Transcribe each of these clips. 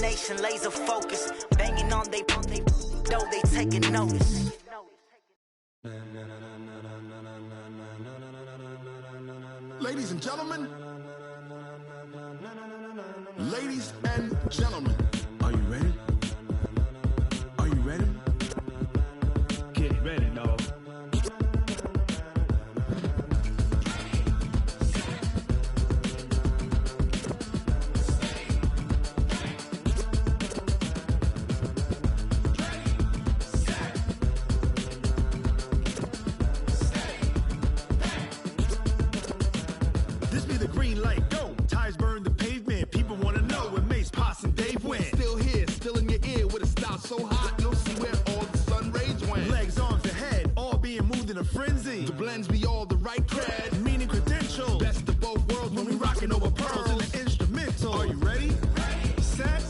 Nation laser focus, banging on they though they taking notice. Ladies and gentlemen, ladies and gentlemen, are you ready? Are you ready? Get ready, dog. This be the green light, go. Tires burn the pavement. People wanna know when Mace, Potts, and Dave went. Still here, still in your ear with a style so hot, you'll see where all the sun rays went. Legs, arms, and head, all being moved in a frenzy. The blends be all the right cred, Meaning credentials. best of both worlds When we rockin' over pearls in the instrumental. Are you ready? Set,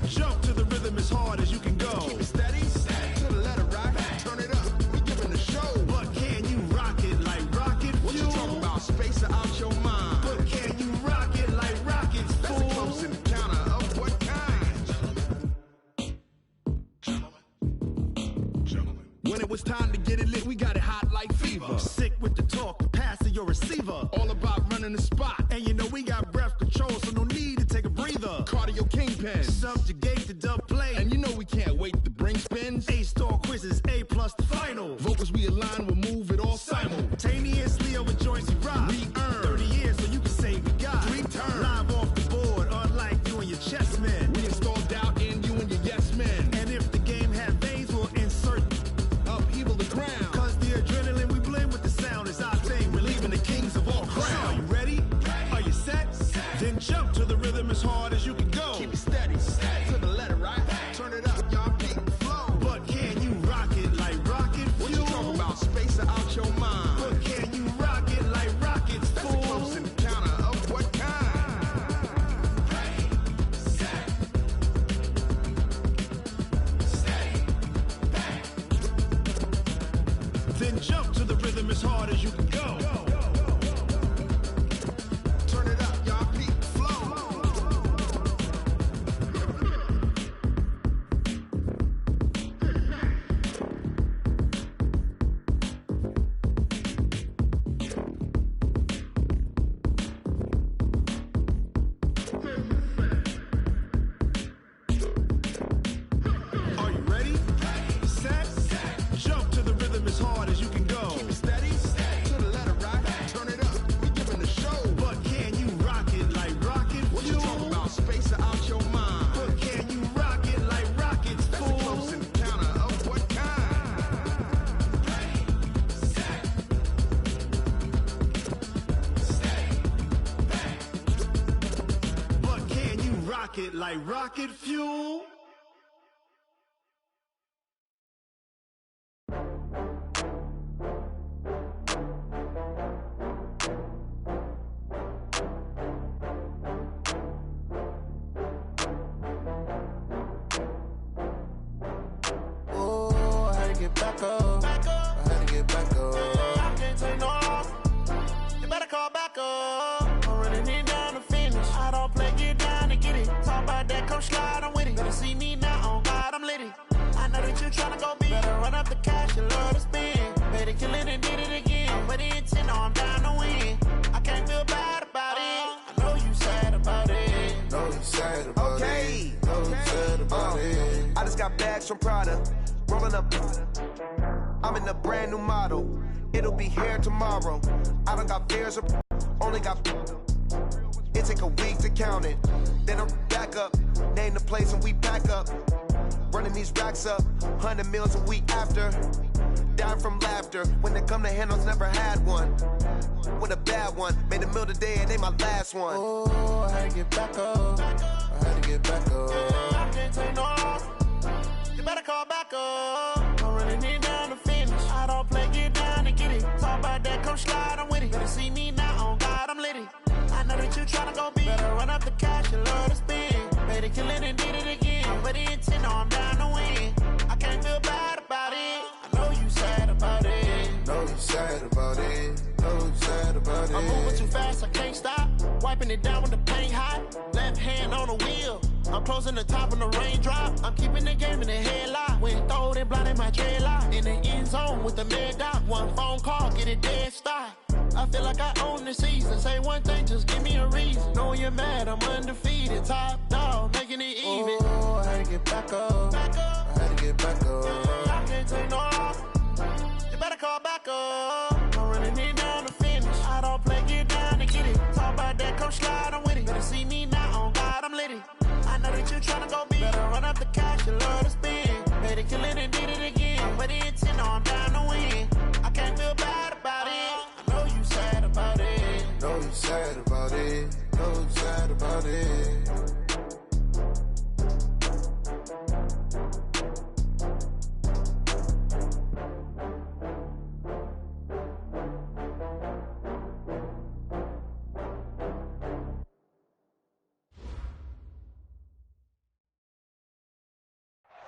jump to the rhythm as hard as you can go. Keep it steady, to the letter right, turn it up, we giving the show. But can you rock it like rocket What you fuel? talking about, space out your mind? But can you rock it like rockets, That's a close fool? encounter of what kind? Gentlemen. When it was time to get it lit, we got it hot like fever. Sick with the talk, pass to your receiver. All about running the spot, And you know we got breath control, so no need to take a breather. cardio kingpin. Subjugate the dub play. And you know we can't wait to bring spins. A-star quizzes, A plus the final. Vocals we align, we'll move it all Simultaneously over joints we rock. We earn 30 years so you can say we got 3 turns. live off the board, unlike you and your chess men. We install doubt in you and your yes men. And if the game had veins, we'll insert. Upheaval the crown. Cause the adrenaline we blend with the sound is our thing. Relieving the kings of all crowns. Are you ready? Are you set? Then jump to the rhythm as hard as you can go. Keep it steady, to the letter right. Turn it up, y'all beat the flow. But can you rock it like rocket fuel? What you talking about, space out your mind? But can you rock it like rockets, That's a fool? close encounter of what kind? Then jump to the rhythm as hard as you can go. Turn it up, y'all beat the flow. Are you ready? Set, jump to the rhythm as hard as you can go. Keep it steady, to the letter right. Turn it up, we giving the show. But can you rock it like rocket What you fuel? talking about, space out your mind? But can you rock it like rockets, That's a fool? close encounter of what kind? But can you rock it like rocket fuel? Oh, I had to get back up. I had to get back up. I can't take no loss. You better call back up. I'm running it down to finish. I don't play, get down to get it. Talk about that, come slide, I'm with it. Better see me now, on God, I'm litty. I know that you tryna go big. Better run up the cash, you love to spend. Better kill it and did it again. I'm with the intent, no, I'm down to win. I can't feel bad about it. I know you sad about it. No, you sad about Okay. it. No, you sad about it. I just got bags from Prada, rolling up. I'm in a brand new model. It'll be here tomorrow. I don't got fears or only got. It take a week to count it. Then I'm back up. Name the place and we pack up. Running these racks up. 100 meals a week after. Dying from laughter. When they come to handles, never had one. With a bad one. Made a meal today and they my last one. Oh, I had to get back up. I had to get back up. I can't take no loss. You better call back up. I'm running it down to finish. I don't play, get down to get it. Talk about that, come slide, I'm with it. Better see me now, on God, I'm litty. I know that you tryna go big. Better run up the cash, you love to spend. Better kill it and did it again. I'm with the intent, no, I'm down to win. I can't feel bad about it. I know you sad about it. No, you sad about it. No, you sad about it. I'm moving too fast, I can't stop. Wiping it down with the paint hot. Left hand on the wheel. I'm closing the top on the raindrop. I'm keeping the game in the headlock. When throwed it, blinded my dreadlock. In the end zone with the mad dot. One phone call, get it dead stop. I feel like I own the season. Say one thing, just give me a reason. Knowing you're mad, I'm undefeated. Top dog, making it even. Oh, I had to get back up. I had to get back up. I can't take no off. You better call back up. I'm running it down to finish. I don't play, get down to get it. Talk about that, come slide, I'm with it. Better see me now, on God, I'm litty. I know that you tryna go big. Better run up the cash, you love to spend. Made it, kill it, and did it again. But the intent, no, I'm down to win. I can't feel bad about it. I know you sad about it. Know you sad about it. Know you sad about it.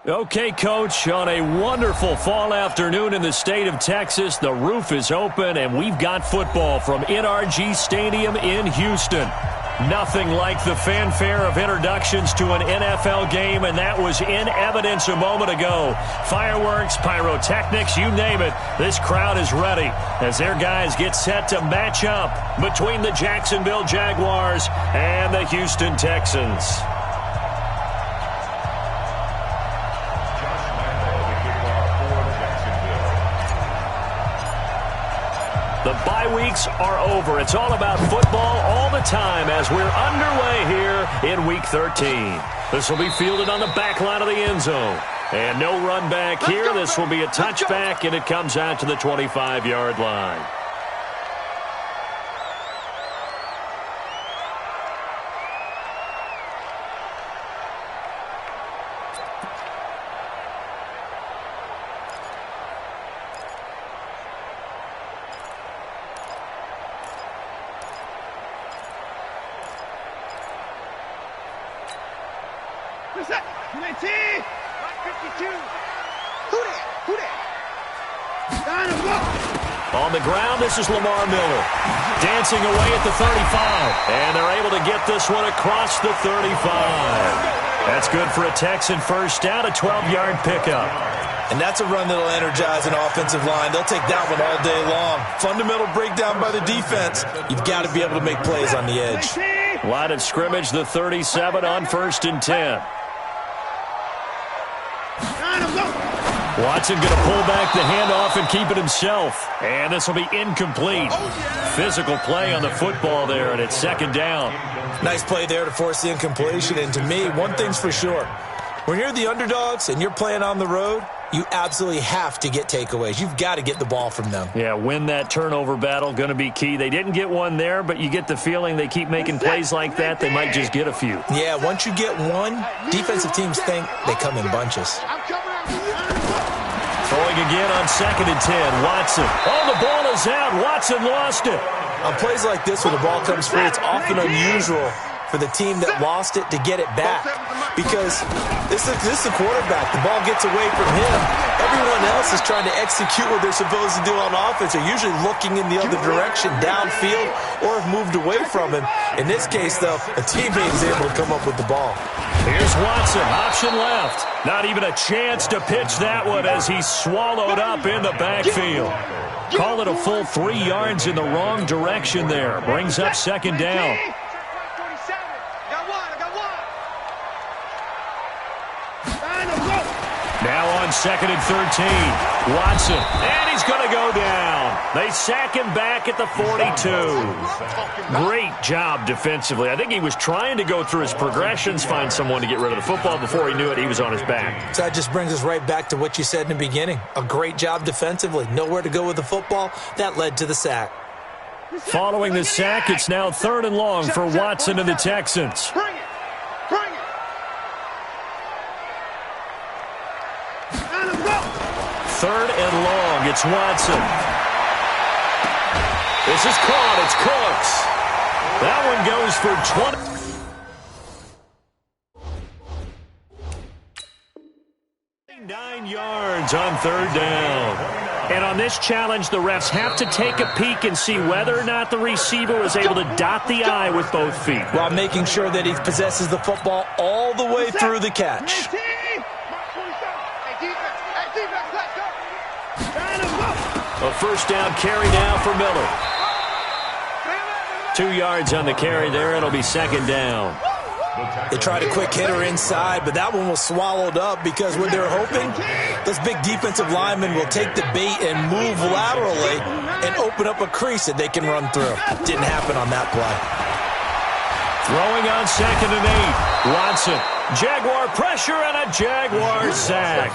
Okay, Coach, on a wonderful fall afternoon in the state of Texas, the roof is open, and we've got football from NRG Stadium in Houston. Nothing like the fanfare of introductions to an NFL game, and that was in evidence a moment ago. Fireworks, pyrotechnics, you name it, this crowd is ready as their guys get set to match up between the Jacksonville Jaguars and the Houston Texans. The bye weeks are over. It's all about football all the time as we're underway here in Week 13. This will be fielded on the back line of the end zone. And no run back here. This will be a touchback, and it comes out to the 25-yard line. On the ground, this is Lamar Miller. Dancing away at the 35. And they're able to get this one across the 35. That's good for a Texan first down, a 12-yard pickup. And that's a run that'll energize an offensive line. They'll take that one all day long. Fundamental breakdown by the defense. You've got to be able to make plays on the edge. Line of scrimmage, the 37 on 1st and 10. Watson going to pull back the handoff and keep it himself. And this will be incomplete. Physical play on the football there, and it's 2nd down. Nice play there to force the incompletion. And to me, one thing's for sure. When you're the underdogs and you're playing on the road, you absolutely have to get takeaways. You've got to get the ball from them. Yeah, win that turnover battle, going to be key. They didn't get one there, but you get the feeling they keep making plays like that, they might just get a few. Yeah, once you get one, defensive teams think they come in bunches. Throwing again on 2nd and 10. Watson. Oh, the ball is out. Watson lost it. On plays like this, when the ball comes free, it's often unusual for the team that lost it to get it back. Because this is the quarterback. The ball gets away from him. Everyone else is trying to execute what they're supposed to do on offense. They're usually looking in the other direction, downfield, or have moved away from him. In this case, though, a teammate is able to come up with the ball. Here's Watson, option left. Not even a chance to pitch that one as he's swallowed up in the backfield. Call it a full 3 yards in the wrong direction there. Brings up 2nd down. Now on 2nd and 13. Watson, and he's going to go down. They sack him back at the 42. Great job defensively. I think he was trying to go through his progressions, find someone to get rid of the football. Before he knew it, he was on his back. So that just brings us right back to what you said in the beginning. A great job defensively. Nowhere to go with the football. That led to the sack. Following the sack, it's now 3rd and long for Watson and the Texans. Third and long, it's Watson. This is caught, it's Cooks. That one goes for 20. 9 yards on 3rd down. And on this challenge, the refs have to take a peek and see whether or not the receiver was able to dot the I with both feet, while making sure that he possesses the football all the way through the catch. A first down carry now for Miller. 2 yards on the carry there. It'll be second down. They tried a quick hitter inside, but that one was swallowed up because what they're hoping, those big defensive linemen will take the bait and move laterally and open up a crease that they can run through. Didn't happen on that play. Throwing on 2nd and 8. Watson. Jaguar pressure and a Jaguar sack.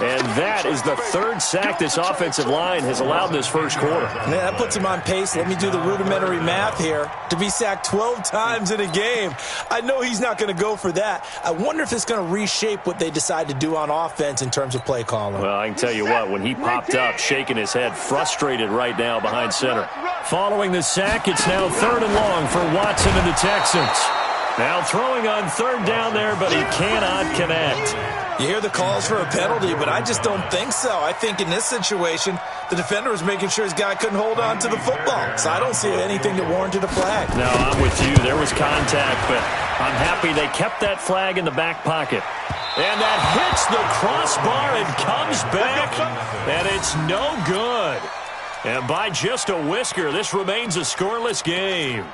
And that is the 3rd sack this offensive line has allowed this first quarter. Man, that puts him on pace. Let me do the rudimentary math here. To be sacked 12 times in a game, I know he's not going to go for that. I wonder if it's going to reshape what they decide to do on offense in terms of play calling. Well, I can tell you what, when he popped up, shaking his head, frustrated right now behind center. Following the sack, it's now 3rd and long for Watson and the Texans. Now throwing on 3rd down there, but he cannot connect. You hear the calls for a penalty, but I just don't think so. I think in this situation, the defender was making sure his guy couldn't hold on to the football. So I don't see anything that warranted a flag. No, I'm with you. There was contact, but I'm happy they kept that flag in the back pocket. And that hits the crossbar and comes back, and it's no good. And by just a whisker, this remains a scoreless game.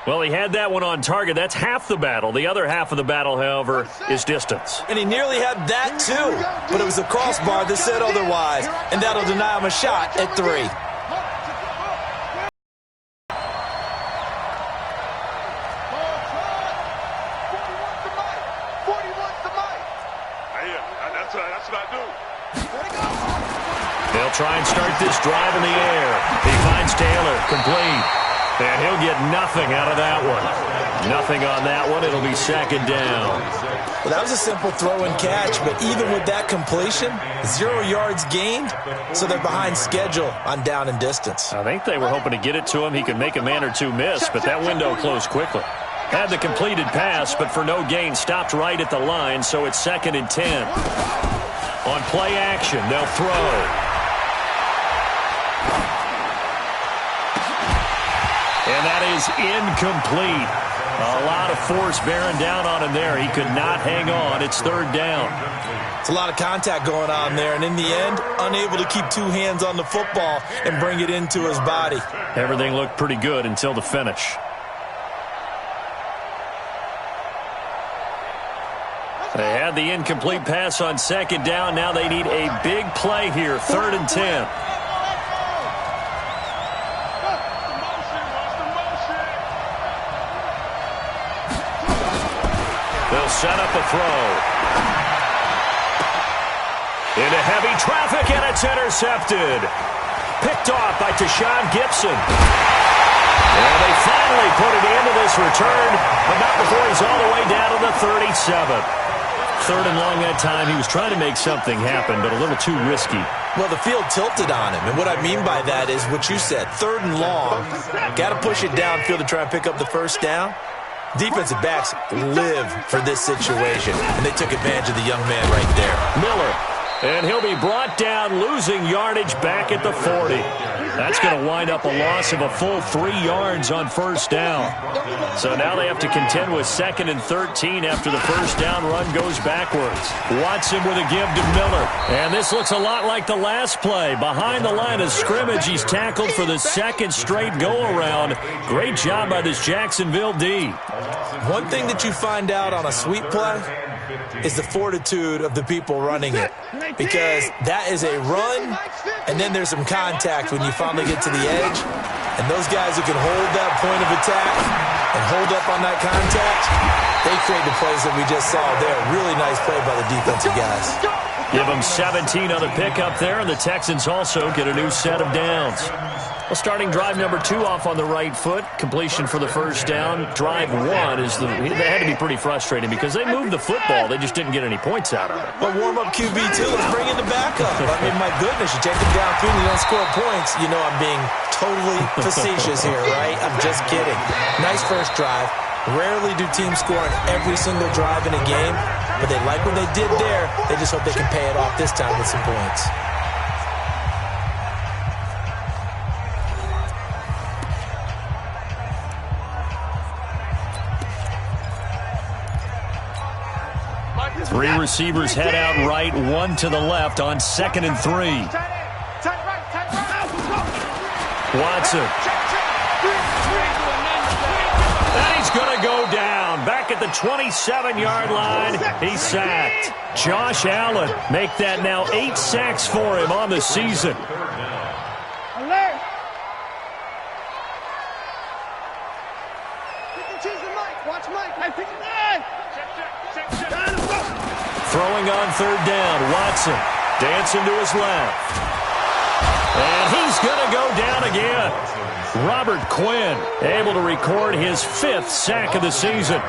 Well, he had that one on target. That's half the battle. The other half of the battle, however, is distance. And he nearly had that, too. But it was the crossbar that said otherwise, and that'll deny him a shot at 3. They'll try and start this drive in the air. He finds Taylor, complete. And he'll get nothing out of that one. Nothing on that one. It'll be 2nd down. Well, that was a simple throw and catch, but even with that completion, 0 yards gained, so they're behind schedule on down and distance. I think they were hoping to get it to him. He could make a man or two miss, but that window closed quickly. Had the completed pass, but for no gain, stopped right at the line, so it's 2nd and 10. On play action, they'll throw. And that is incomplete. A lot of force bearing down on him there. He could not hang on. It's 3rd down. It's a lot of contact going on there, and in the end, unable to keep 2 hands on the football and bring it into his body. Everything looked pretty good until the finish. They had the incomplete pass on 2nd down. Now they need a big play here, 3rd and 10. They'll set up a throw. Into heavy traffic, and it's intercepted. Picked off by Tashawn Gibson. And they finally put it into this return, but not before he's all the way down to the 37. 3rd and long that time. He was trying to make something happen, but a little too risky. Well, the field tilted on him, and what I mean by that is what you said. 3rd and long, got to push it downfield to try and pick up the first down. Defensive backs live for this situation, and they took advantage of the young man right there. Miller, and he'll be brought down, losing yardage back at the 40. That's going to wind up a loss of a full 3 yards on first down. So now they have to contend with 2nd and 13 after the first down run goes backwards. Watson with a give to Miller. And this looks a lot like the last play. Behind the line of scrimmage, he's tackled for the 2nd straight go-around. Great job by this Jacksonville D. One thing that you find out on a sweep play is the fortitude of the people running it. Because that is a run, and then there's some contact when you finally get to the edge. And those guys who can hold that point of attack and hold up on that contact, they create the plays that we just saw there. Really nice play by the defensive guys. Give them 17 on the pickup there, and the Texans also get a new set of downs. Well, starting drive number 2 off on the right foot. Completion for the first down. Drive 1 is they had to be pretty frustrating because they moved the football. They just didn't get any points out of it. But warm-up QB2, let's bring in the backup. I mean, my goodness, you take them downfield and you don't score points. You know I'm being totally facetious here, right? I'm just kidding. Nice first drive. Rarely do teams score on every single drive in a game, but they like what they did there. They just hope they can pay it off this time with some points. Three receivers head out right, one to the left on 2nd and 3. Watson. And he's going to go down. Back at the 27-yard line, he's sacked. Josh Allen make that now 8 sacks for him on the season. Throwing on 3rd down, Watson dancing to his left. And he's going to go down again. Robert Quinn able to record his 5th sack of the season.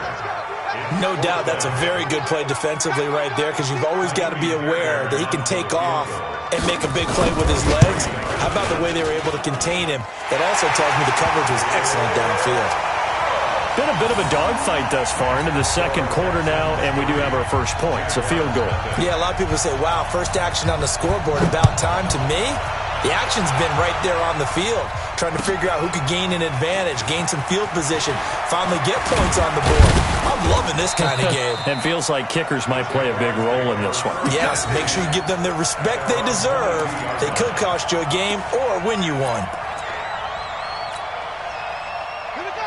No doubt that's a very good play defensively right there, because you've always got to be aware that he can take off and make a big play with his legs. How about the way they were able to contain him? That also tells me the coverage was excellent downfield. Been a bit of a dogfight thus far into the 2nd quarter now, and we do have our first points, a field goal. Yeah, a lot of people say, wow, first action on the scoreboard, about time. To me, the action's been right there on the field, trying to figure out who could gain an advantage, gain some field position, finally get points on the board. I'm loving this kind of game. It feels like kickers might play a big role in this one. Yes, make sure you give them the respect they deserve. They could cost you a game or win you one.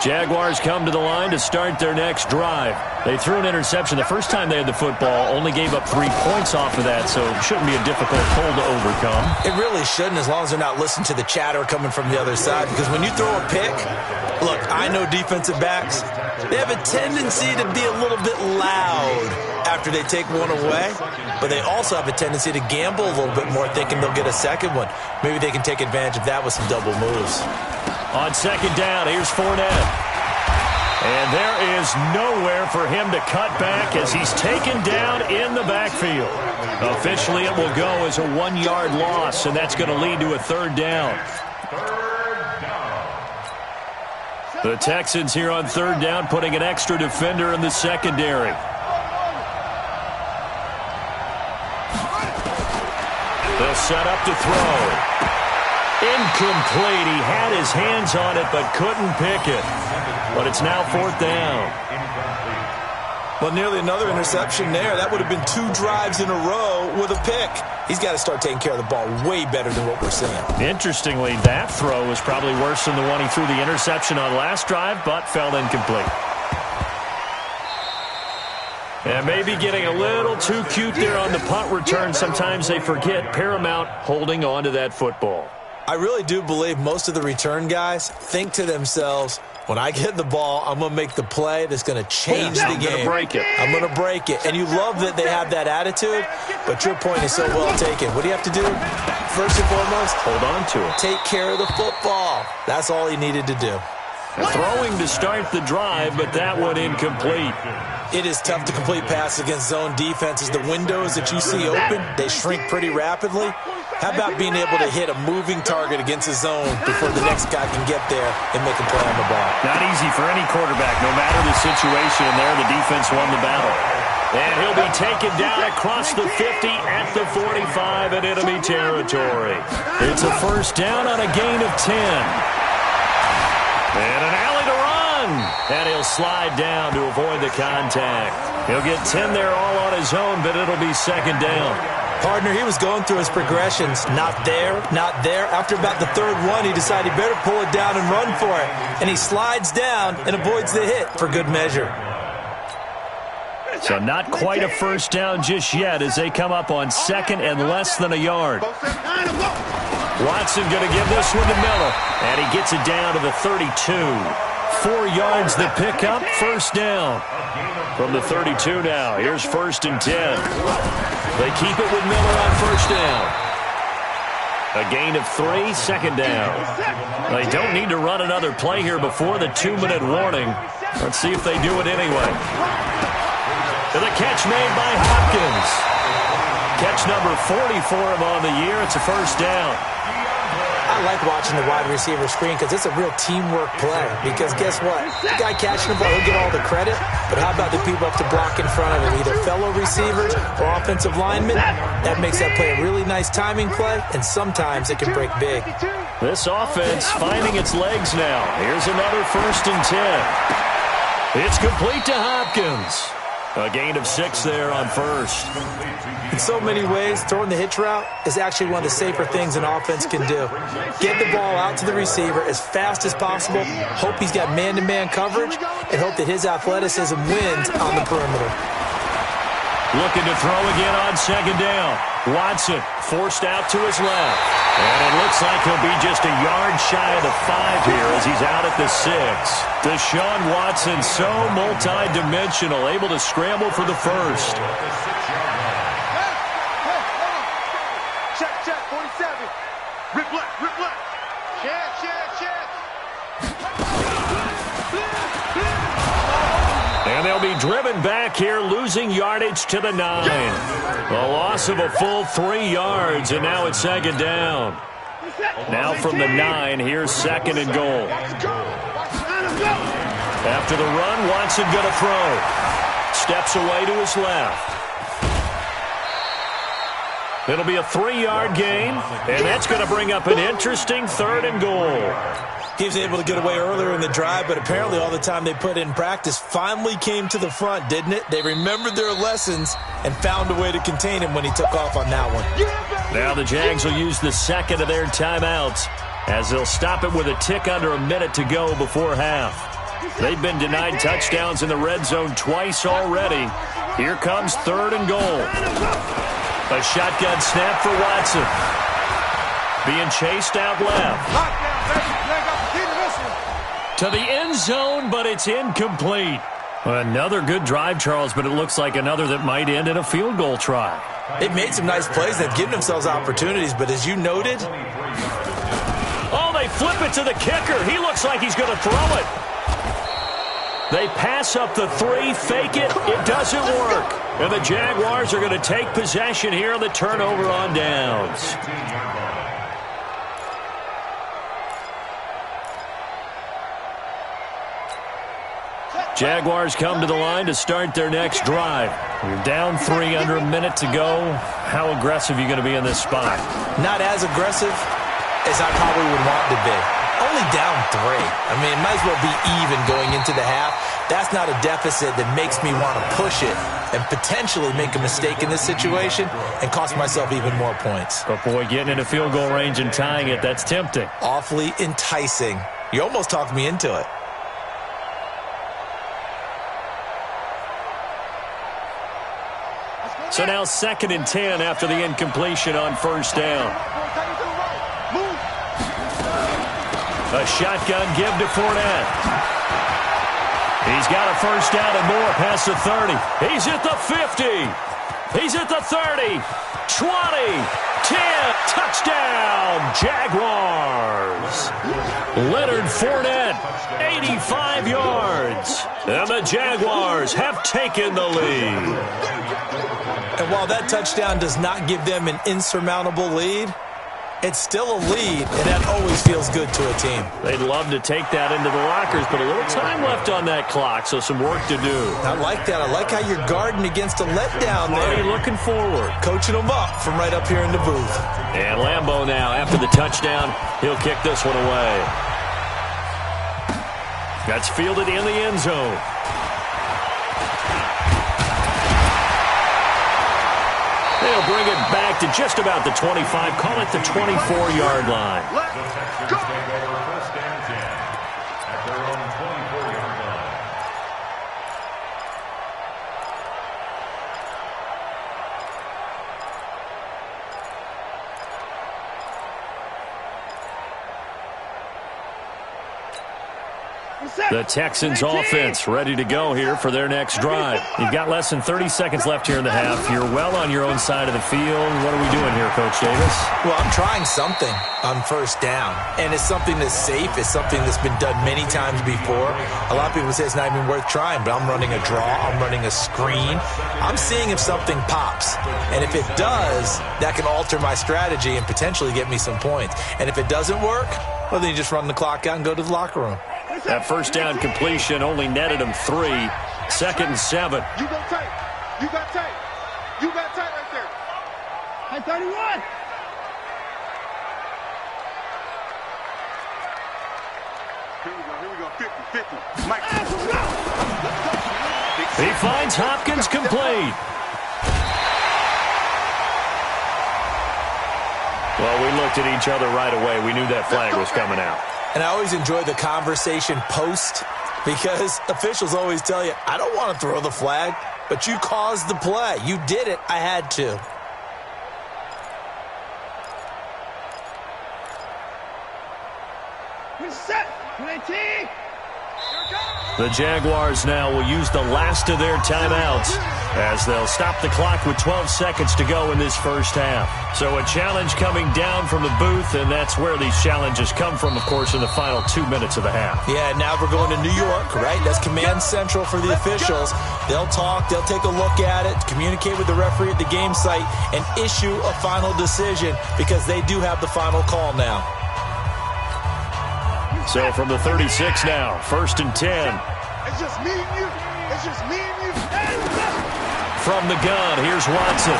Jaguars come to the line to start their next drive. They threw an interception the first time they had the football, only gave up 3 points off of that, so it shouldn't be a difficult hole to overcome. It really shouldn't, as long as they're not listening to the chatter coming from the other side, because when you throw a pick, look, I know defensive backs, they have a tendency to be a little bit loud after they take one away, but they also have a tendency to gamble a little bit more, thinking they'll get a second one. Maybe they can take advantage of that with some double moves. On 2nd down, here's Fournette. And there is nowhere for him to cut back as he's taken down in the backfield. Officially, it will go as a 1-yard loss, and that's going to lead to a 3rd down. The Texans here on 3rd down, putting an extra defender in the secondary. They'll set up to throw. Incomplete. He had his hands on it but couldn't pick it. But it's now 4th down. Well, nearly another interception there. That would have been 2 drives in a row with a pick. He's got to start taking care of the ball way better than what we're seeing. Interestingly, that throw was probably worse than the one he threw the interception on last drive, but fell incomplete. And maybe getting a little too cute there on the punt return. Sometimes they forget Paramount holding on to that football. I really do believe most of the return guys think to themselves, when I get the ball, I'm going to make the play that's going to change the game. I'm going to break it. I'm going to break it. And you love that they have that attitude, but your point is so well taken. What do you have to do? First and foremost, hold on to it. Take care of the football. That's all he needed to do. Throwing to start the drive, but that one incomplete. It is tough to complete passes against zone defenses. The windows that you see open, they shrink pretty rapidly. How about being able to hit a moving target against a zone before the next guy can get there and make a play on the ball? Not easy for any quarterback. No matter the situation there, the defense won the battle. And he'll be taken down across the 50 at the 45 in enemy territory. It's a 1st down on a gain of 10. And an alley to run. And he'll slide down to avoid the contact. He'll get 10 there all on his own, but it'll be 2nd down. Partner, he was going through his progressions. Not there, not there. After about the 3rd one, he decided he better pull it down and run for it. And he slides down and avoids the hit for good measure. So not quite a 1st down just yet as they come up on 2nd and less than a yard. Watson going to give this one to Miller. And he gets it down to the 32. 4 yards the pickup, 1st down. From the 32 now, here's 1st and 10. They keep it with Miller on 1st down. A gain of 3, 2nd down. They don't need to run another play here before the 2-minute warning. Let's see if they do it anyway. And the catch made by Hopkins. Catch number 40 for him on the year. It's a 1st down. I like watching the wide receiver screen because it's a real teamwork play. Because guess what? The guy catching the ball, he'll get all the credit. But how about the people up to block in front of him? Either fellow receivers or offensive linemen. That makes that play a really nice timing play, and sometimes it can break big. This offense finding its legs now. Here's another 1st and 10. It's complete to Hopkins. A gain of 6 there on first. In so many ways, throwing the hitch route is actually one of the safer things an offense can do. Get the ball out to the receiver as fast as possible, hope he's got man-to-man coverage, and hope that his athleticism wins on the perimeter. Looking to throw again on second down. Watson forced out to his left. And it looks like he'll be just a yard shy of the 5 here as he's out at the 6. Deshaun Watson, so multi-dimensional, able to scramble for the first. Check, 47. Rip left. Check. And they'll be driven back here, losing yardage to the 9. A loss of a full 3 yards, and now it's second down. Now from the 9, here's second and goal. After the run, Watson going to throw. Steps away to his left. It'll be a 3-yard gain, and that's going to bring up an interesting third and goal. He was able to get away earlier in the drive, but apparently all the time they put in practice finally came to the front, didn't it? They remembered their lessons and found a way to contain him when he took off on that one. Now the Jags will use the second of their timeouts as they'll stop it with a tick under a minute to go before half. They've been denied touchdowns in the red zone twice already. Here comes third and goal. A shotgun snap for Watson. Being chased out left. To the end zone, but it's incomplete. Another good drive, Charles, but it looks like another that might end in a field goal try. They've made some nice plays. They've given themselves opportunities, but as you noted... Oh, they flip it to the kicker. He looks like he's going to throw it. They pass up the 3, fake it. It doesn't work. And the Jaguars are going to take possession here on the turnover on downs. Jaguars come to the line to start their next drive. You're down 3 under a minute to go. How aggressive are you going to be in this spot? Not as aggressive as I probably would want to be. Only down 3. I mean, it might as well be even going into the half. That's not a deficit that makes me want to push it and potentially make a mistake in this situation and cost myself even more points. But boy, getting into field goal range and tying it, that's tempting. Awfully enticing. You almost talked me into it. So now second and 10 after the incompletion on first down. A shotgun give to Fournette. He's got a first down and more past the 30. He's at the 50. He's at the 30. 20. 10. Touchdown, Jaguars. Leonard Fournette, 85 yards. And the Jaguars have taken the lead. And while that touchdown does not give them an insurmountable lead, it's still a lead, and that always feels good to a team. They'd love to take that into the lockers, but a little time left on that clock, so some work to do. I like that. I like how you're guarding against a letdown there. Looking forward. Coaching them up from right up here in the booth. And Lambeau now, after the touchdown, he'll kick this one away. That's fielded in the end zone. They'll bring it back to just about the 25. Call it the 24-yard line. Let's go. The Texans offense ready to go here for their next drive. You've got less than 30 seconds left here in the half. You're well on your own side of the field. What are we doing here, Coach Davis? Well, I'm trying something on first down, and it's something that's safe. It's something that's been done many times before. A lot of people say it's not even worth trying, but I'm running a draw. I'm running a screen. I'm seeing if something pops, and if it does, that can alter my strategy and potentially get me some points. And if it doesn't work, well, then you just run the clock out and go to the locker room. That first down completion only netted him 3. Second and 7. You got tight. You got tight. You got tight right there. High 31. Here we go. 50. Mike. Let's go. He finds Hopkins complete. Well, we looked at each other right away. We knew that flag was coming out. And I always enjoy the conversation post because officials always tell you, I don't want to throw the flag, but you caused the play. You did it. I had to. The Jaguars now will use the last of their timeouts as they'll stop the clock with 12 seconds to go in this first half. So a challenge coming down from the booth, and that's where these challenges come from, of course, in the final 2 minutes of the half. Yeah, now we're going to New York, right? That's command central for the officials. They'll talk, they'll take a look at it, communicate with the referee at the game site, and issue a final decision because they do have the final call now. So from the 36 now, 1st and 10. It's just me and you. It's just me and you. From the gun, here's Watson.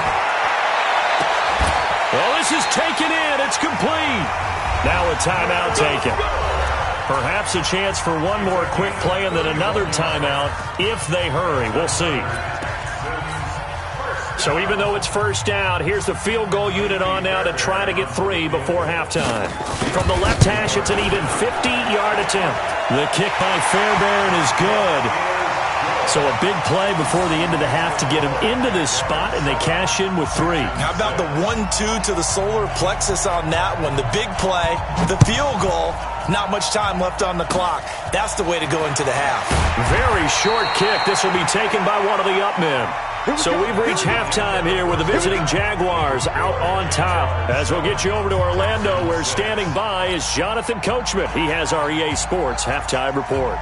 Well, this is taken in. It's complete. Now a timeout taken. Perhaps a chance for one more quick play and then another timeout if they hurry. We'll see. So even though it's first down, here's the field goal unit on now to try to get 3 before halftime. From the left hash, it's an even 50-yard attempt. The kick by Fairbairn is good. So a big play before the end of the half to get him into this spot, and they cash in with 3. How about the 1-2 to the solar plexus on that one? The big play, the field goal, not much time left on the clock. That's the way to go into the half. Very short kick. This will be taken by one of the up men. So we've reached halftime here with the visiting Jaguars out on top. As we'll get you over to Orlando, where standing by is Jonathan Coachman. He has our EA Sports halftime report.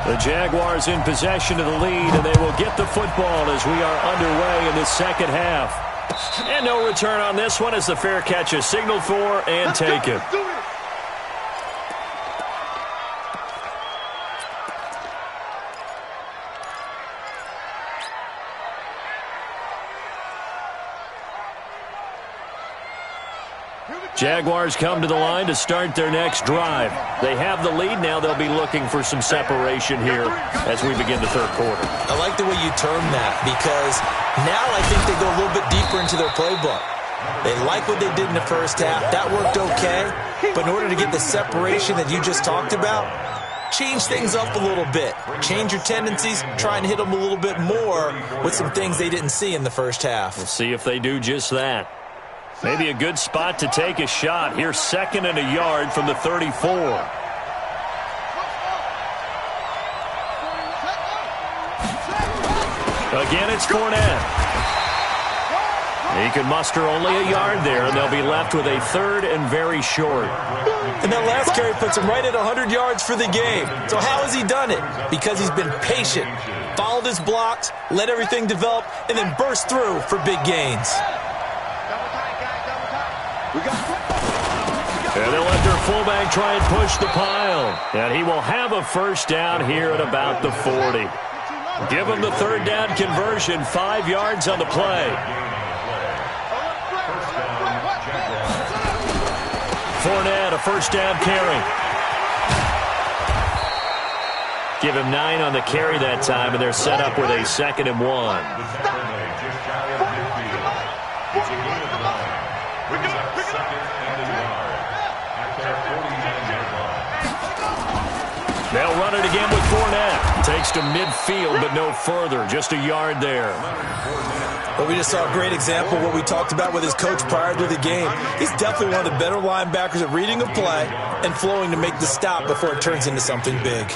The Jaguars in possession of the lead, and they will get the football as we are underway in the second half. And no return on this one as the fair catch is signaled for and taken. Jaguars come to the line to start their next drive. They have the lead. Now they'll be looking for some separation here as we begin the third quarter. I like the way you term that because now I think they go a little bit deeper into their playbook. They like what they did in the first half. That worked okay. But in order to get the separation that you just talked about, change things up a little bit. Change your tendencies. Try and hit them a little bit more with some things they didn't see in the first half. We'll see if they do just that. Maybe a good spot to take a shot. Here's 2nd and a yard from the 34. Again, it's Fournette. He can muster only a yard there, and they'll be left with a 3rd and very short. And that last carry puts him right at 100 yards for the game. So how has he done it? Because he's been patient, followed his blocks, let everything develop, and then burst through for big gains. And they'll let their fullback try and push the pile. And he will have a first down here at about the 40. Give him the 3rd down conversion, 5 yards on the play. Fournette, a first down carry. Give him 9 on the carry that time, and they're set up with a 2nd and 1. They'll run it again with Fournette. Takes to midfield, but no further. Just a yard there. Well, we just saw a great example of what we talked about with his coach prior to the game. He's definitely one of the better linebackers at reading a play and flowing to make the stop before it turns into something big.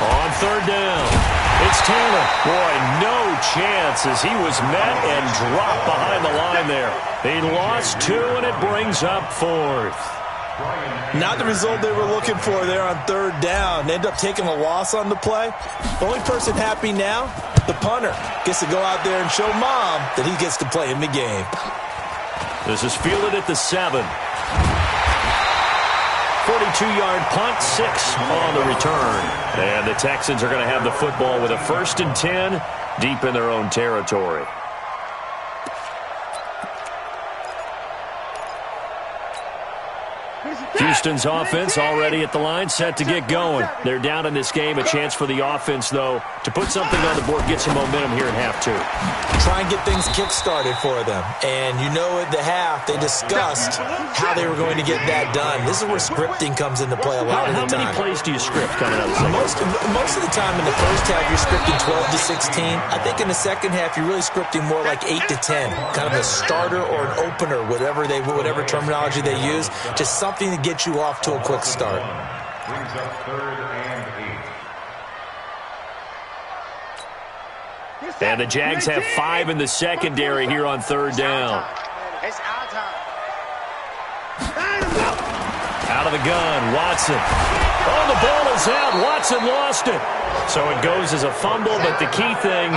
On 3rd down. It's Taylor. Boy, no chance as he was met and dropped behind the line there. He lost 2, and it brings up 4th. Not the result they were looking for there on 3rd down. They end up taking a loss on the play. The only person happy now, the punter, gets to go out there and show Mom that he gets to play in the game. This is fielded at the 7. 42-yard punt, 6 on the return. And the Texans are going to have the football with a 1st and 10 deep in their own territory. Houston's offense already at the line, set to get going. They're down in this game. A chance for the offense, though, to put something on the board, get some momentum here in half two. Try and get things kick-started for them. And you know at the half, they discussed how they were going to get that done. This is where scripting comes into play a lot of the time. How many plays do you script coming out of the second? Most of the time in the first half, you're scripting 12 to 16. I think in the second half, you're really scripting more like 8 to 10. Kind of a starter or an opener, whatever terminology they use. Just something to get you off to a quick start. Brings up 3rd and 8. And the Jags have 5 in the secondary here on 3rd down. It's our time. Out of the gun, Watson. Oh, the ball is out. Watson lost it. So it goes as a fumble, but the key thing,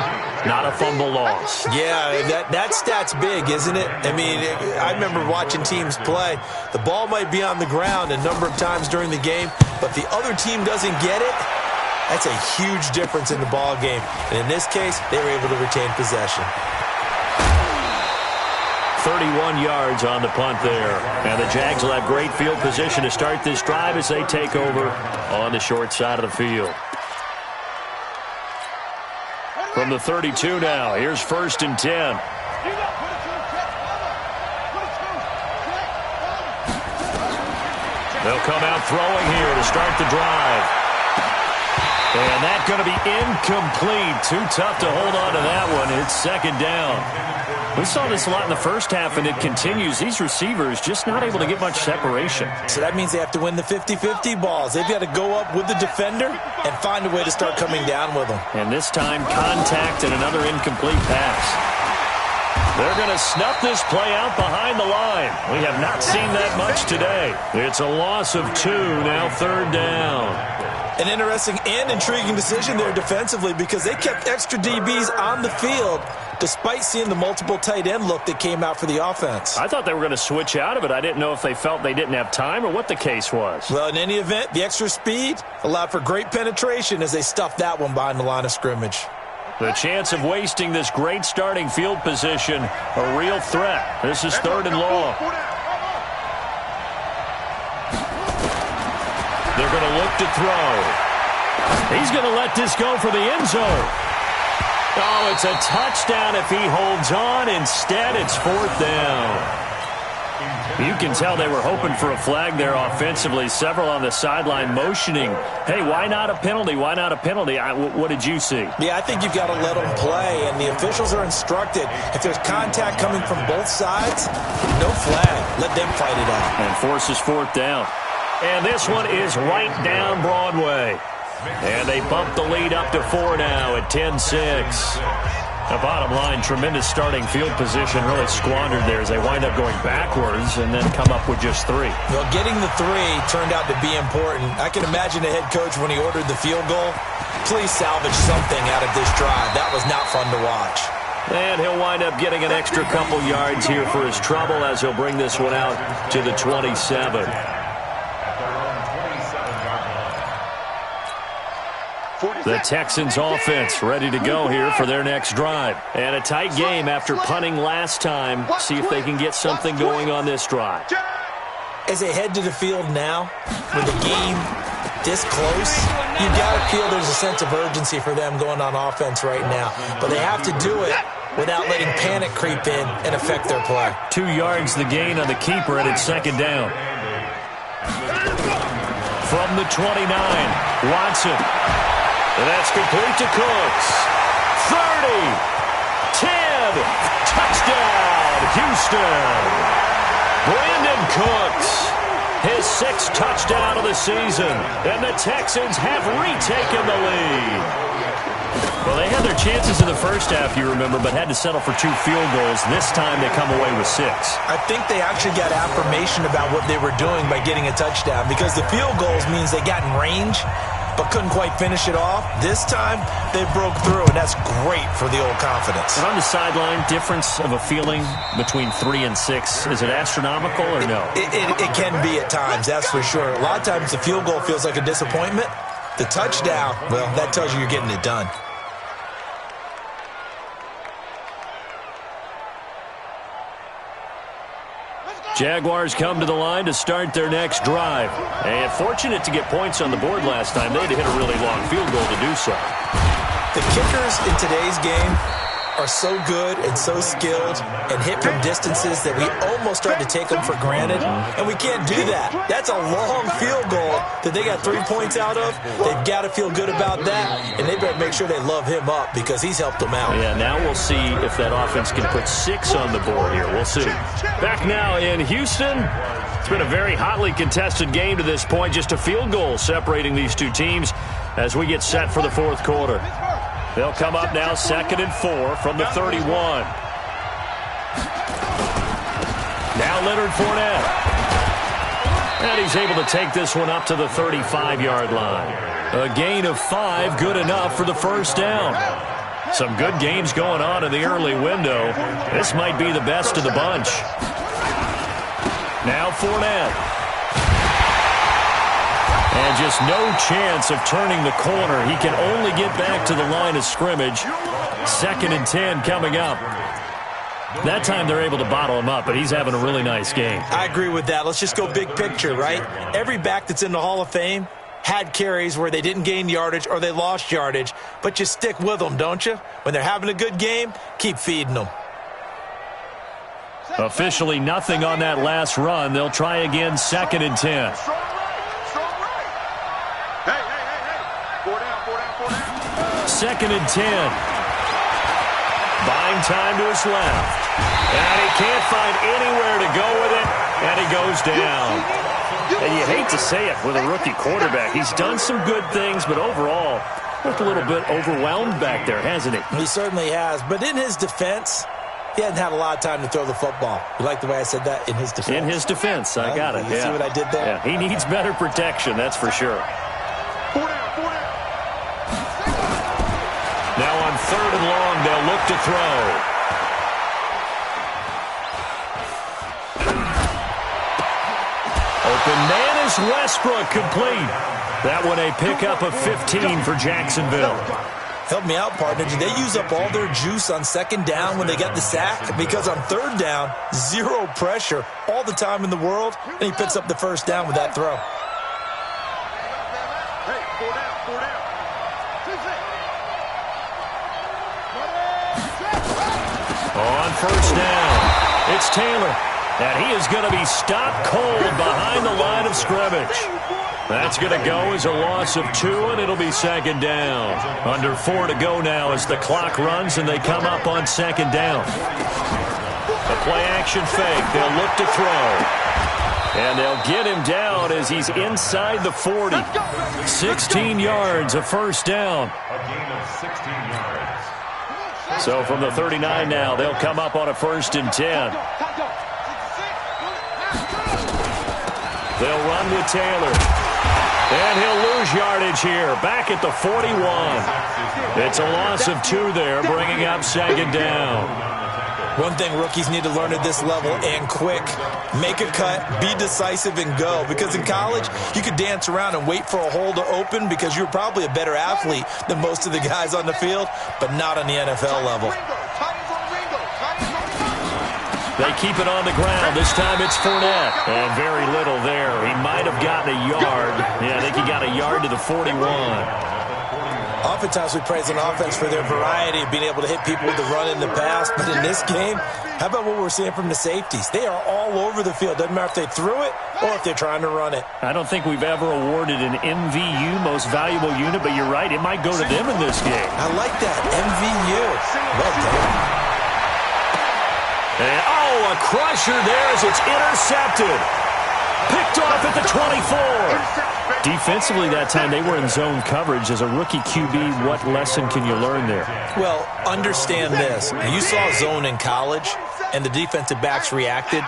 not a fumble loss. Yeah, that stat's big, isn't it? I mean, I remember watching teams play. The ball might be on the ground a number of times during the game, but the other team doesn't get it. That's a huge difference in the ball game. And in this case, they were able to retain possession. 31 yards on the punt there. And the Jags will have great field position to start this drive as they take over on the short side of the field. From the 32 now, here's 1st and 10. They'll come out throwing here to start the drive. And that's going to be incomplete. Too tough to hold on to that one. It's 2nd down. We saw this a lot in the first half, and it continues. These receivers just not able to get much separation. So that means they have to win the 50-50 balls. They've got to go up with the defender and find a way to start coming down with them. And this time, contact and another incomplete pass. They're going to snuff this play out behind the line. We have not seen that much today. It's a loss of 2, now 3rd down. An interesting and intriguing decision there defensively because they kept extra DBs on the field despite seeing the multiple tight end look that came out for the offense. I thought they were going to switch out of it. I didn't know if they felt they didn't have time or what the case was. Well, in any event, the extra speed allowed for great penetration as they stuffed that one behind the line of scrimmage. The chance of wasting this great starting field position, a real threat. This is 3rd and long. They're going to look to throw. He's going to let this go for the end zone. Oh, it's a touchdown if he holds on. Instead, it's 4th down. You can tell they were hoping for a flag there offensively. Several on the sideline motioning, hey, why not a penalty? Why not a penalty? What did you see? Yeah, I think you've got to let them play, and the officials are instructed. If there's contact coming from both sides, no flag. Let them fight it out. And forces 4th down. And this one is right down Broadway. And they bump the lead up to 4 now at 10-6. The bottom line, tremendous starting field position, really squandered there as they wind up going backwards and then come up with just 3. Well, getting the 3 turned out to be important. I can imagine the head coach when he ordered the field goal. Please salvage something out of this drive. That was not fun to watch. And he'll wind up getting an extra couple yards here for his trouble as he'll bring this one out to the 27. The Texans offense ready to go here for their next drive. And a tight game after punting last time. See if they can get something going on this drive. As they head to the field now, with the game this close, you got to feel there's a sense of urgency for them going on offense right now. But they have to do it without letting panic creep in and affect their play. 2 yards the gain on the keeper, and it's 2nd down. From the 29, Watson. And that's complete to Cooks. 30, 10, touchdown, Houston. Brandon Cooks, his 6th touchdown of the season, and the Texans have retaken the lead. Well, they had their chances in the first half, you remember, but had to settle for 2 field goals. This time they come away with 6. I think they actually got affirmation about what they were doing by getting a touchdown because the field goals means they got in range but couldn't quite finish it off. This time, they broke through, and that's great for the old confidence. And on the sideline, difference of a feeling between 3 and 6, is it astronomical or no? It can be at times, that's for sure. A lot of times, the field goal feels like a disappointment. The touchdown, well, that tells you you're getting it done. Jaguars come to the line to start their next drive. And fortunate to get points on the board last time. They had to hit a really long field goal to do so. The kickers in today's game are so good and so skilled and hit from distances that we almost start to take them for granted, and we can't do that. That's a long field goal that they got 3 points out of. They've got to feel good about that, and they better make sure they love him up because he's helped them out. Yeah, now we'll see if that offense can put 6 on the board here. We'll see. Back now in Houston. It's been a very hotly contested game to this point. Just a field goal separating these two teams as we get set for the fourth quarter. They'll come up now 2nd and 4 from the 31. Now Leonard Fournette. And he's able to take this one up to the 35-yard line. A gain of 5, good enough for the first down. Some good games going on in the early window. This might be the best of the bunch. Now Fournette. And just no chance of turning the corner. He can only get back to the line of scrimmage. 2nd and 10 coming up. That time they're able to bottle him up, but he's having a really nice game. I agree with that. Let's just go big picture, right? Every back that's in the Hall of Fame had carries where they didn't gain yardage or they lost yardage, but you stick with them, don't you? When they're having a good game, keep feeding them. Officially nothing on that last run. They'll try again 2nd and 10. 2nd and 10. Buying time to his left. And he can't find anywhere to go with it, and he goes down. And you hate to say it with a rookie quarterback. He's done some good things, but overall, looked a little bit overwhelmed back there, hasn't he? He certainly has. But in his defense, he hasn't had a lot of time to throw the football. You like the way I said that? In his defense. In his defense. I got it. You see what I did there? Yeah, he needs better protection, that's for sure. Now on 3rd and long, they'll look to throw. Open man is Westbrook, complete. That one a pickup of 15 for Jacksonville. Help me out, partner. Did they use up all their juice on 2nd down when they got the sack? Because on 3rd down, 0 pressure all the time in the world, and he picks up the first down with that throw. On 1st down, it's Taylor. And he is going to be stopped cold behind the line of scrimmage. That's going to go as a loss of 2, and it'll be 2nd down. Under 4 to go now as the clock runs, and they come up on 2nd down. A play-action fake. They'll look to throw. And they'll get him down as he's inside the 40. 16 yards, a first down. A gain of 16 yards. So from the 39 now, they'll come up on a 1st and 10. They'll run with Taylor. And he'll lose yardage here, back at the 41. It's a loss of 2 there, bringing up 2nd down. One thing rookies need to learn at this level, and quick, make a cut, be decisive, and go. Because in college, you could dance around and wait for a hole to open because you're probably a better athlete than most of the guys on the field, but not on the NFL level. They keep it on the ground. This time it's Fournette. And very little there. He might have gotten a yard. Yeah, I think he got a yard to the 41. Oftentimes we praise an offense for their variety of being able to hit people with the run in the pass. But in this game, how about what we're seeing from the safeties? They are all over the field. Doesn't matter if they threw it or if they're trying to run it. I don't think we've ever awarded an MVU, most valuable unit, but you're right. It might go to them in this game. I like that. MVU. Well done. And, a crusher there as it's intercepted. Picked off at the 24. Defensively that time, they were in zone coverage. As a rookie QB, what lesson can you learn there? Well, understand this. You saw zone in college, and the defensive backs reacted,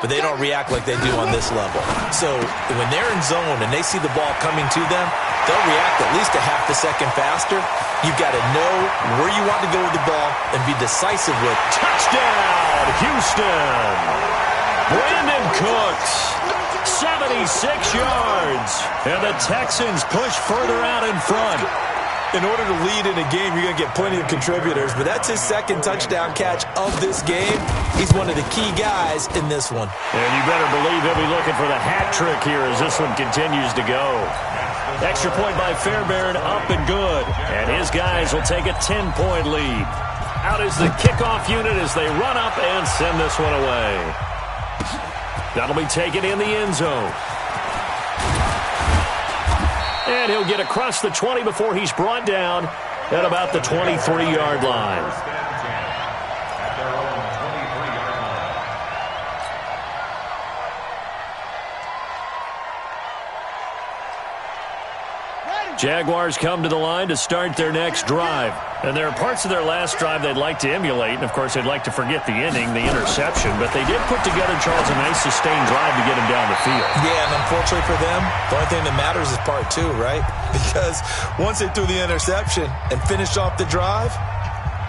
but they don't react like they do on this level. So when they're in zone and they see the ball coming to them, they'll react at least a half a second faster. You've got to know where you want to go with the ball and be decisive with. Touchdown, Houston. Brandon Cooks, 76 yards. And the Texans push further out in front. in order to lead in a game, you're going to get plenty of contributors, but that's his second touchdown catch of this game. He's one of the key guys in this one. And you better believe he'll be looking for the hat trick here as this one continues to go. Extra point by Fairbairn, up and good. And his guys will take a 10-point lead. Out is the kickoff unit as they run up and send this one away. That'll be taken in the end zone. And he'll get across the 20 before he's brought down at about the 23-yard line. Jaguars come to the line to start their next drive. And there are parts of their last drive they'd like to emulate. And, of course, they'd like to forget the inning, the interception. But they did put together, Charles, a nice sustained drive to get him down the field. Yeah, and unfortunately for them, the only thing that matters is part two, right? Because once they threw the interception and finished off the drive,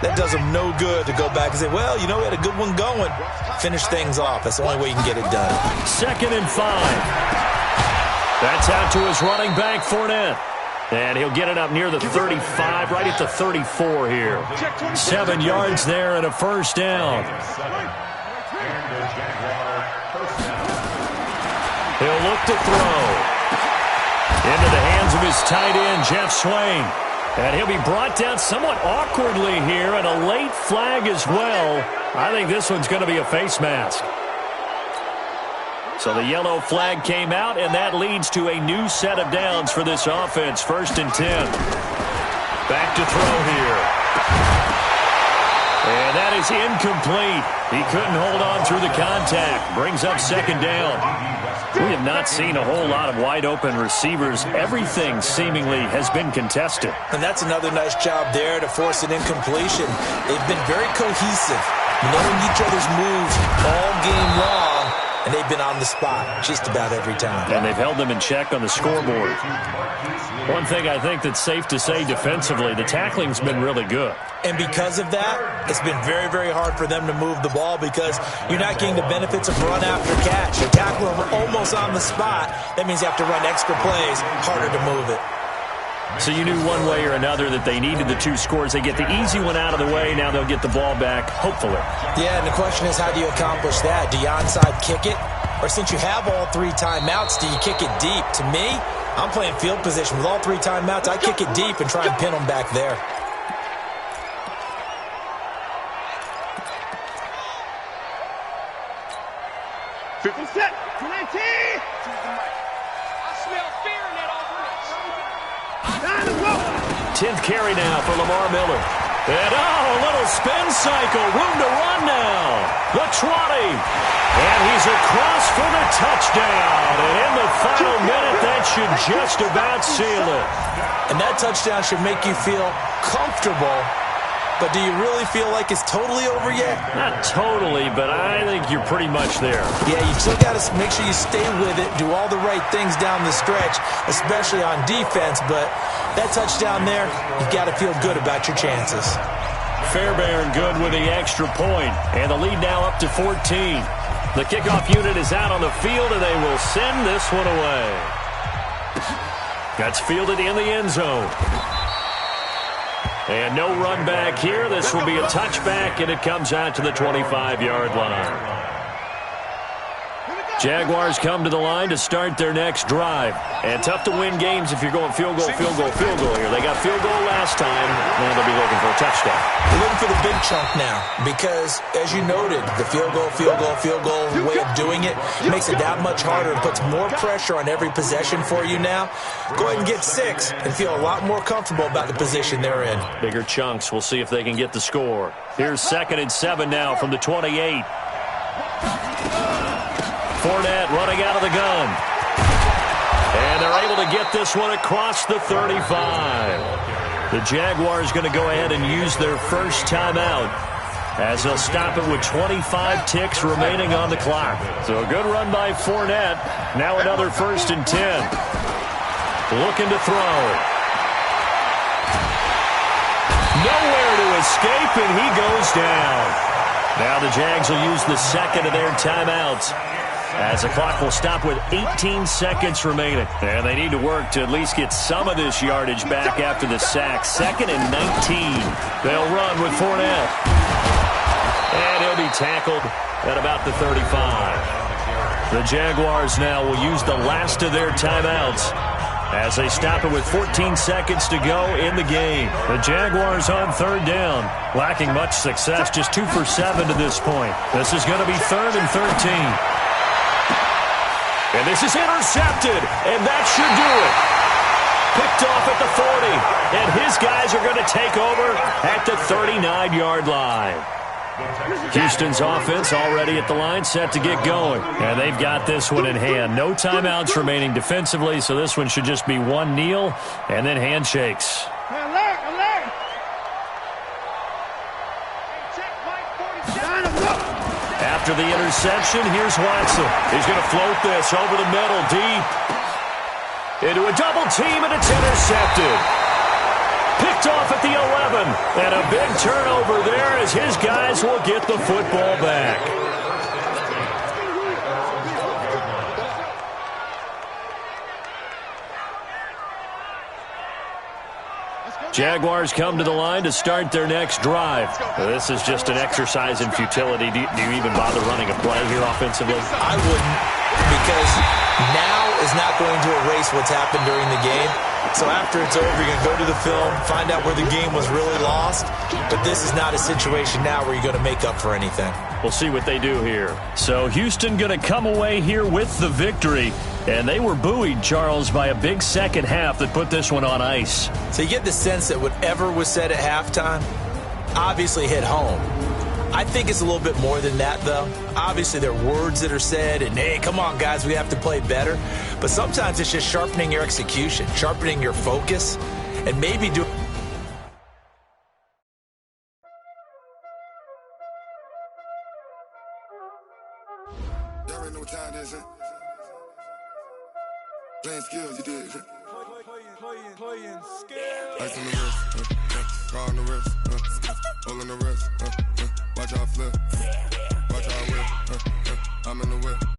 that does them no good to go back and say, well, you know, we had a good one going. Finish things off. That's the only way you can get it done. 2nd and 5. That's out to his running back, Fournette. And he'll get it up near the 35, right at the 34 here. 7 yards there and a first down. He'll look to throw. Into the hands of his tight end, Jeff Swain. And he'll be brought down somewhat awkwardly here, and a late flag as well. I think this one's going to be a face mask. So the yellow flag came out, and that leads to a new set of downs for this offense. 1st and 10. Back to throw here. And that is incomplete. He couldn't hold on through the contact. Brings up 2nd down. We have not seen a whole lot of wide-open receivers. Everything seemingly has been contested. And that's another nice job there to force an incompletion. They've been very cohesive, knowing each other's moves all game long. And they've been on the spot just about every time. And they've held them in check on the scoreboard. One thing I think that's safe to say defensively, the tackling's been really good. And because of that, it's been very, very hard for them to move the ball because you're not getting the benefits of run after catch. You tackle them almost on the spot. That means you have to run extra plays, harder to move it. So you knew one way or another that they needed the 2 scores. They get the easy one out of the way. Now they'll get the ball back, hopefully. Yeah, and the question is, how do you accomplish that? Do you onside kick it? Or since you have all 3 timeouts, do you kick it deep? To me, I'm playing field position. With all 3 timeouts, I kick it deep and try and pin them back there. Set. 20. 10th carry now for Lamar Miller. And, a little spin cycle. Room to run now. The 20. And he's across for the touchdown. And in the final minute, that should just about seal it. And that touchdown should make you feel comfortable. But do you really feel like it's totally over yet? Not totally, but I think you're pretty much there. Yeah, you still got to make sure you stay with it, do all the right things down the stretch, especially on defense. But that touchdown there, you've got to feel good about your chances. Fairbairn good with the extra point, and the lead now up to 14. The kickoff unit is out on the field, and they will send this one away. That's fielded in the end zone. And no run back here. This will be a touchback, and it comes out to the 25-yard line. Jaguars come to the line to start their next drive. And tough to win games if you're going field goal, field goal, field goal here. They got field goal last time. Now they'll be looking for a touchdown. They're looking for the big chunk now because, as you noted, the field goal way of doing it makes it that much harder and puts more pressure on every possession for you now. Go ahead and get 6 and feel a lot more comfortable about the position they're in. Bigger chunks. We'll see if they can get the score. Here's 2nd and 7 now from the 28. Fournette running out of the gun. And they're able to get this one across the 35. The Jaguars going to go ahead and use their first timeout as they'll stop it with 25 ticks remaining on the clock. So a good run by Fournette. Now another 1st and 10. Looking to throw. Nowhere to escape, and he goes down. Now the Jags will use the 2nd of their timeouts. as the clock will stop with 18 seconds remaining. And they need to work to at least get some of this yardage back after the sack. 2nd and 19. They'll run with Fournette. And he'll be tackled at about the 35. The Jaguars now will use the last of their timeouts as they stop it with 14 seconds to go in the game. The Jaguars on 3rd down, lacking much success, just 2 for 7 to this point. This is going to be 3rd and 13. And this is intercepted, and that should do it. Picked off at the 40, and his guys are going to take over at the 39-yard line. Houston's offense already at the line, set to get going. And they've got this one in hand. No timeouts remaining defensively, so this one should just be one kneel and then handshakes. After the interception, here's Watson. He's going to float this over the middle, deep. Into a double team, and it's intercepted. Picked off at the 11, and a big turnover there as his guys will get the football back. Jaguars come to the line to start their next drive. This is just an exercise in futility. Do you even bother running a play here offensively? I wouldn't, because now is not going to erase what's happened during the game. So after it's over, you're going to go to the film, find out where the game was really lost. But this is not a situation now where you're going to make up for anything. We'll see what they do here. So Houston going to come away here with the victory. And they were buoyed, Charles, by a big second half that put this one on ice. So you get the sense that whatever was said at halftime obviously hit home. I think it's a little bit more than that, though. Obviously, there are words that are said, and, hey, come on, guys, we have to play better. But sometimes it's just sharpening your execution, sharpening your focus, and maybe do. Y'all already know what time it is, huh? Playing skills, you did. Playing skills. Ice on the wrist, car on the wrist, hole on the wrist, watch out flip, watch out whip, I'm in the whip.